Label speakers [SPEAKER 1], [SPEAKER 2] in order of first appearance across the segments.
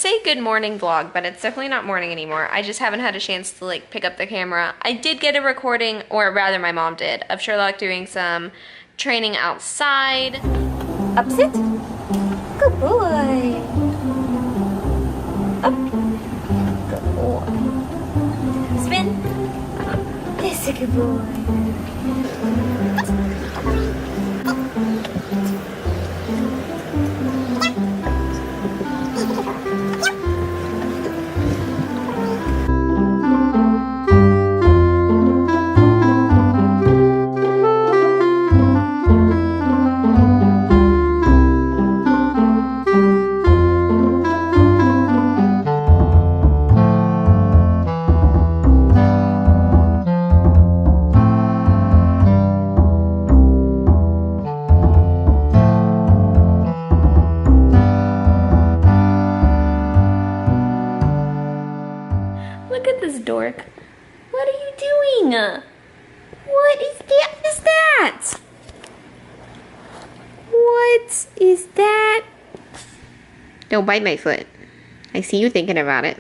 [SPEAKER 1] say good morning vlog, but it's definitely not morning anymore. I just haven't had a chance to like pick up the camera. I did get a recording, or rather my mom did, of Sherlock doing some training outside.
[SPEAKER 2] Up sit. Good boy. Up. Good boy. Spin. Yes, a good boy.
[SPEAKER 1] Look at this dork. What are you doing? What is that? What is that? Don't bite my foot. I see you thinking about it.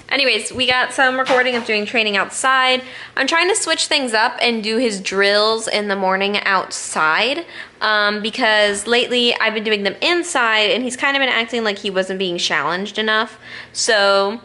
[SPEAKER 1] Anyways, we got some recording of doing training outside. I'm trying to switch things up and do his drills in the morning outside because lately I've been doing them inside and he's kind of been acting like he wasn't being challenged enough. So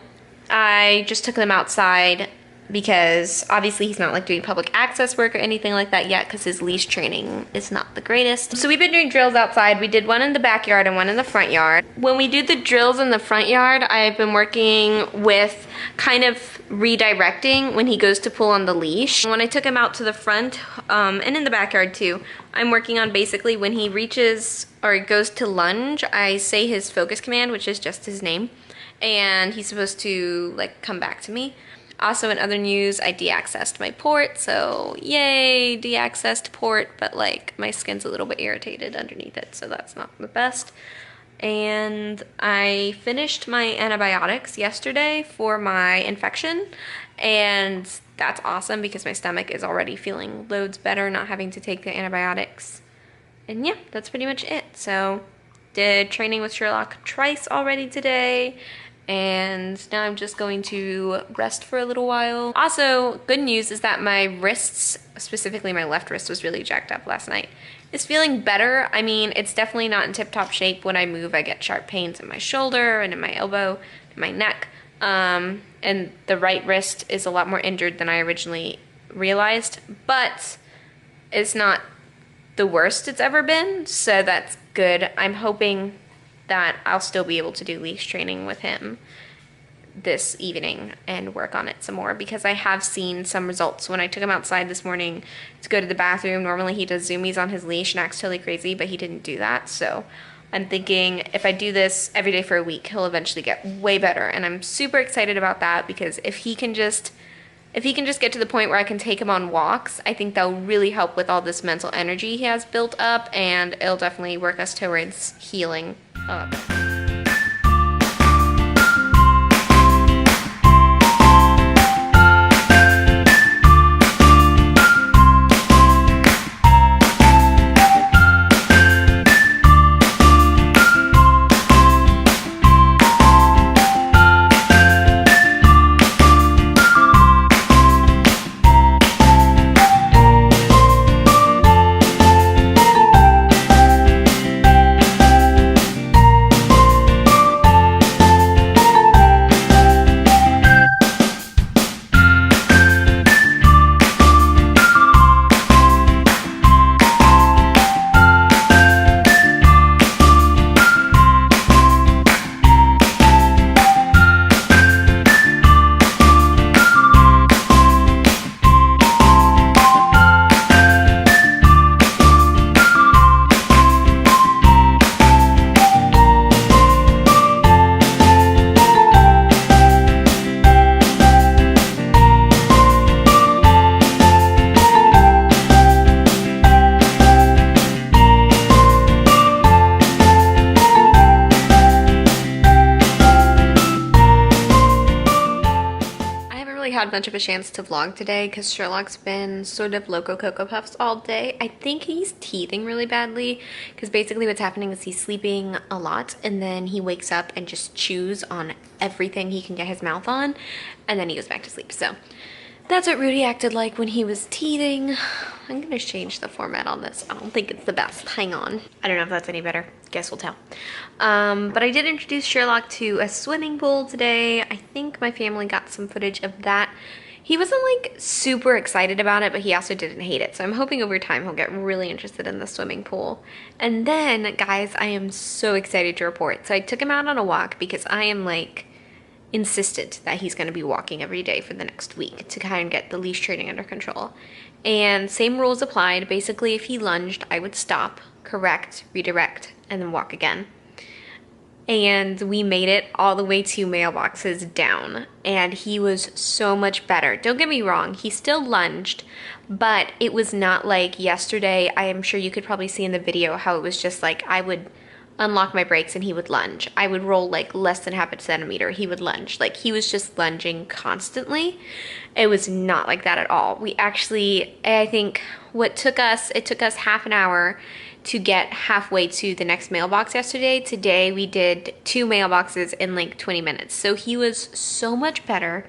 [SPEAKER 1] I just took them outside because obviously he's not like doing public access work or anything like that yet because his leash training is not the greatest. So we've been doing drills outside. We did one in the backyard and one in the front yard. When we do the drills in the front yard, I've been working with kind of redirecting when he goes to pull on the leash. When I took him out to the front and in the backyard too, I'm working on basically when he reaches or goes to lunge, I say his focus command, which is just his name, and he's supposed to like come back to me. Also in other news, I de-accessed my port, so yay, de-accessed port, but like my skin's a little bit irritated underneath it, so that's not the best. And I finished my antibiotics yesterday for my infection, and that's awesome because my stomach is already feeling loads better not having to take the antibiotics. And yeah, that's pretty much it. So did training with Sherlock twice already today, and now I'm just going to rest for a little while. Also, good news is that my wrists, specifically my left wrist, was really jacked up last night. It's feeling better. I mean, it's definitely not in tip-top shape. When I move, I get sharp pains in my shoulder and in my elbow, and my neck. And the right wrist is a lot more injured than I originally realized, but it's not the worst it's ever been, so that's good. I'm hoping that I'll still be able to do leash training with him this evening and work on it some more because I have seen some results. When I took him outside this morning to go to the bathroom, normally he does zoomies on his leash and acts totally crazy, but he didn't do that. So I'm thinking if I do this every day for a week, he'll eventually get way better. And I'm super excited about that because if he can just get to the point where I can take him on walks, I think that'll really help with all this mental energy he has built up, and it'll definitely work us towards healing up. had much of a chance to vlog today because Sherlock's been sort of loco Cocoa Puffs all day. I think he's teething really badly because basically what's happening is he's sleeping a lot and then he wakes up and just chews on everything he can get his mouth on and then he goes back to sleep. So that's what Rudy acted like when he was teething. I'm gonna change the format on this. I don't think it's the best. Hang on. I don't know if that's any better. Guess we'll tell. But I did introduce Sherlock to a swimming pool today. I think my family got some footage of that. He wasn't like super excited about it, but he also didn't hate it. So I'm hoping over time he'll get really interested in the swimming pool. And then, guys, I am so excited to report. So I took him out on a walk because I am like insistent that he's going to be walking every day for the next week to kind of get the leash training under control. And same rules applied. Basically, if he lunged, I would stop, correct, redirect, and then walk again. And we made it all the way 2 mailboxes down, and he was so much better. Don't get me wrong, he still lunged, but it was not like yesterday. I am sure you could probably see in the video how it was just like I would unlock my brakes and he would lunge. I would roll like less than half a centimeter, he would lunge. Like he was just lunging constantly. It was not like that at all. We actually, I think it took us half an hour to get halfway to the next mailbox yesterday. Today we did 2 mailboxes in like 20 minutes. So he was so much better.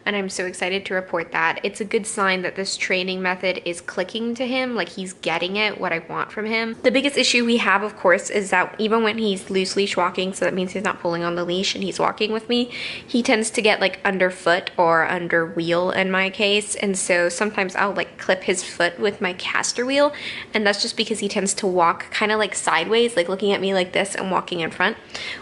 [SPEAKER 1] And I'm so excited to report that. It's a good sign that this training method is clicking to him, like he's getting it, what I want from him. The biggest issue we have, of course, is that even when he's loose leash walking, so that means he's not pulling on the leash and he's walking with me, he tends to get like underfoot or under wheel in my case. And so sometimes I'll like clip his foot with my caster wheel. And that's just because he tends to walk kind of like sideways, like looking at me like this and walking in front,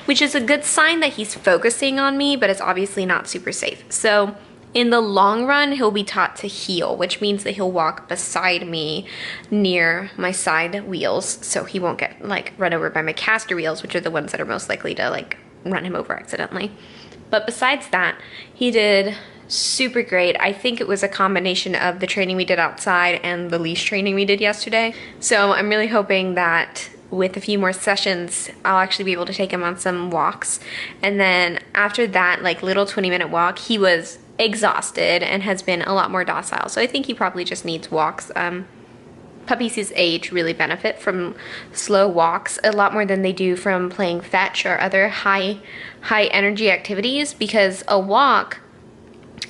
[SPEAKER 1] which is a good sign that he's focusing on me, but it's obviously not super safe. So in the long run, he'll be taught to heel, which means that he'll walk beside me near my side wheels, so he won't get like run over by my caster wheels, which are the ones that are most likely to like run him over accidentally. But besides that, he did super great. I think it was a combination of the training we did outside and the leash training we did yesterday. So I'm really hoping that with a few more sessions, I'll actually be able to take him on some walks. And then after that, like little 20-minute walk, he was exhausted and has been a lot more docile. So I think he probably just needs walks. Puppies his age really benefit from slow walks a lot more than they do from playing fetch or other high energy activities, because a walk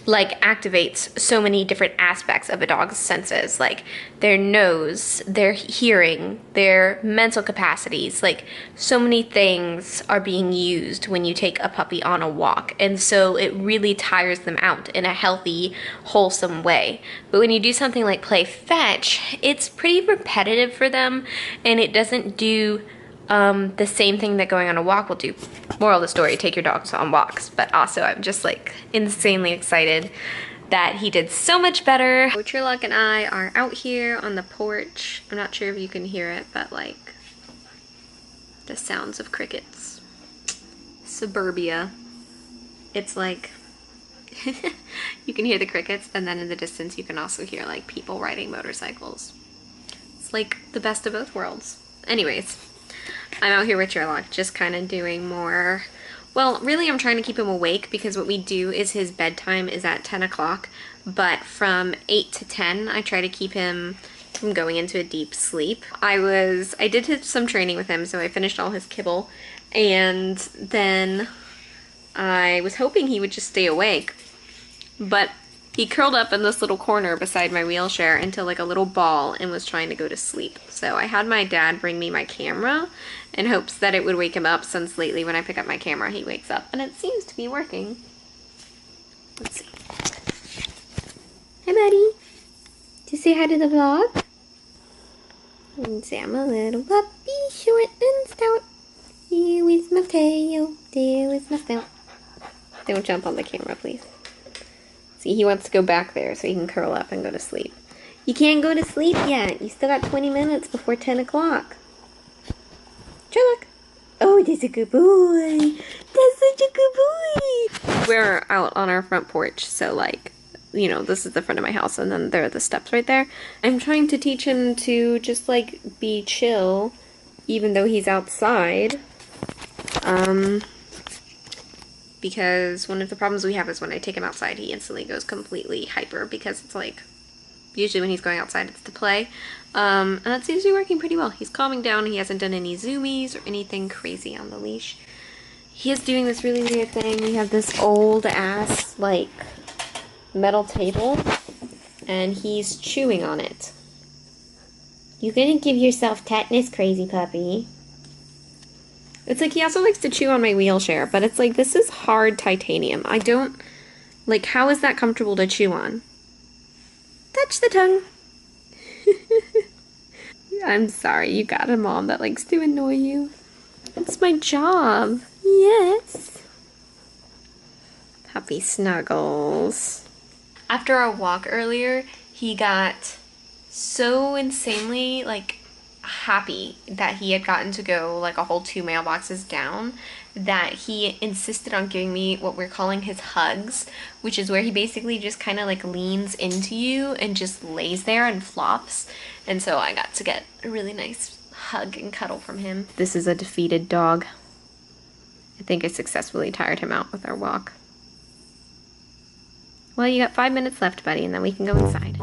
[SPEAKER 1] like activates so many different aspects of a dog's senses, like their nose, their hearing, their mental capacities. Like so many things are being used when you take a puppy on a walk, and so it really tires them out in a healthy, wholesome way. But when you do something like play fetch, it's pretty repetitive for them, and it doesn't do the same thing that going on a walk will do. Moral of the story, take your dogs on walks. But also I'm just like insanely excited that he did so much better. Sherlock and I are out here on the porch. I'm not sure if you can hear it, but like the sounds of crickets. Suburbia. It's like you can hear the crickets, and then in the distance you can also hear like people riding motorcycles. It's like the best of both worlds. Anyways, I'm out here with Sherlock, just kind of doing more, well, really I'm trying to keep him awake, because what we do is his bedtime is at 10 o'clock, but from 8 to 10, I try to keep him from going into a deep sleep. I did some training with him, so I finished all his kibble, and then I was hoping he would just stay awake, but he curled up in this little corner beside my wheelchair into like a little ball and was trying to go to sleep. So I had my dad bring me my camera in hopes that it would wake him up, since lately when I pick up my camera he wakes up, and it seems to be working. Let's see. Hi buddy. Did you say hi to the vlog? And say I'm a little puppy, short and stout. Here is my tail, there is my snout. Don't jump on the camera, please. See, he wants to go back there so he can curl up and go to sleep. You can't go to sleep yet. You still got 20 minutes before 10 o'clock. Sherlock. Oh, that's a good boy. That's such a good boy. We're out on our front porch, so like, you know, this is the front of my house, and then there are the steps right there. I'm trying to teach him to just like be chill, even though he's outside. because one of the problems we have is when I take him outside, he instantly goes completely hyper because it's like, usually when he's going outside, it's to play. And that seems to be working pretty well. He's calming down. He hasn't done any zoomies or anything crazy on the leash. He is doing this really weird thing. We have this old ass, like, metal table, and he's chewing on it. You're gonna give yourself tetanus, crazy puppy. It's like he also likes to chew on my wheelchair, but it's like, this is hard titanium. I don't, like, how is that comfortable to chew on? Touch the tongue. I'm sorry, you got a mom that likes to annoy you. It's my job. Yes. Puppy snuggles. After our walk earlier, he got so insanely, like, happy that he had gotten to go like a whole 2 mailboxes down that he insisted on giving me what we're calling his hugs, which is where he basically just kind of like leans into you and just lays there and flops. And so I got to get a really nice hug and cuddle from him. This is a defeated dog. I think I successfully tired him out with our walk. Well, you got 5 minutes left, buddy, and then we can go inside.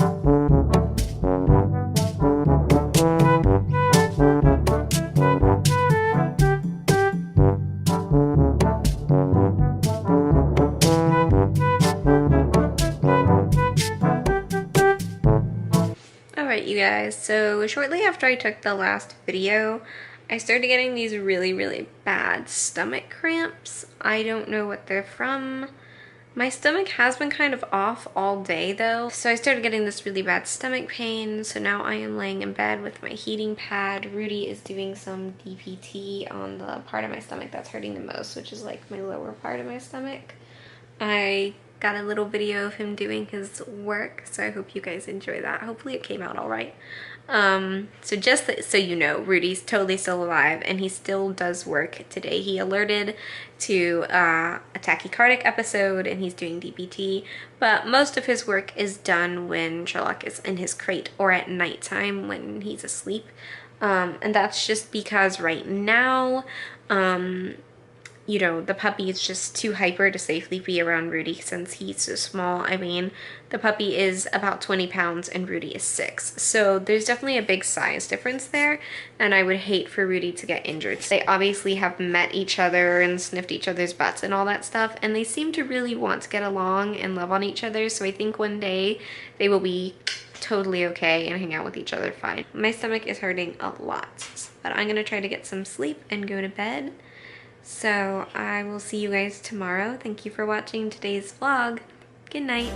[SPEAKER 1] Alright, you guys, so shortly after I took the last video, I started getting these really, really bad stomach cramps. I don't know what they're from. My stomach has been kind of off all day though, so I started getting this really bad stomach pain, so now I am laying in bed with my heating pad. Rudy is doing some DPT on the part of my stomach that's hurting the most, which is like my lower part of my stomach. I got a little video of him doing his work, so I hope you guys enjoy that. Hopefully it came out all right. So just so you know, Rudy's totally still alive and he still does work today. He alerted to a tachycardic episode and he's doing DPT, but most of his work is done when Sherlock is in his crate or at nighttime when he's asleep. And that's just because right now, you know, the puppy is just too hyper to safely be around Rudy since he's so small. I mean, the puppy is about 20 pounds and Rudy is 6. So there's definitely a big size difference there, and I would hate for Rudy to get injured. They obviously have met each other and sniffed each other's butts and all that stuff, and they seem to really want to get along and love on each other, so I think one day they will be totally okay and hang out with each other fine. My stomach is hurting a lot, but I'm gonna try to get some sleep and go to bed. So I will see you guys tomorrow. Thank you for watching today's vlog. Good night.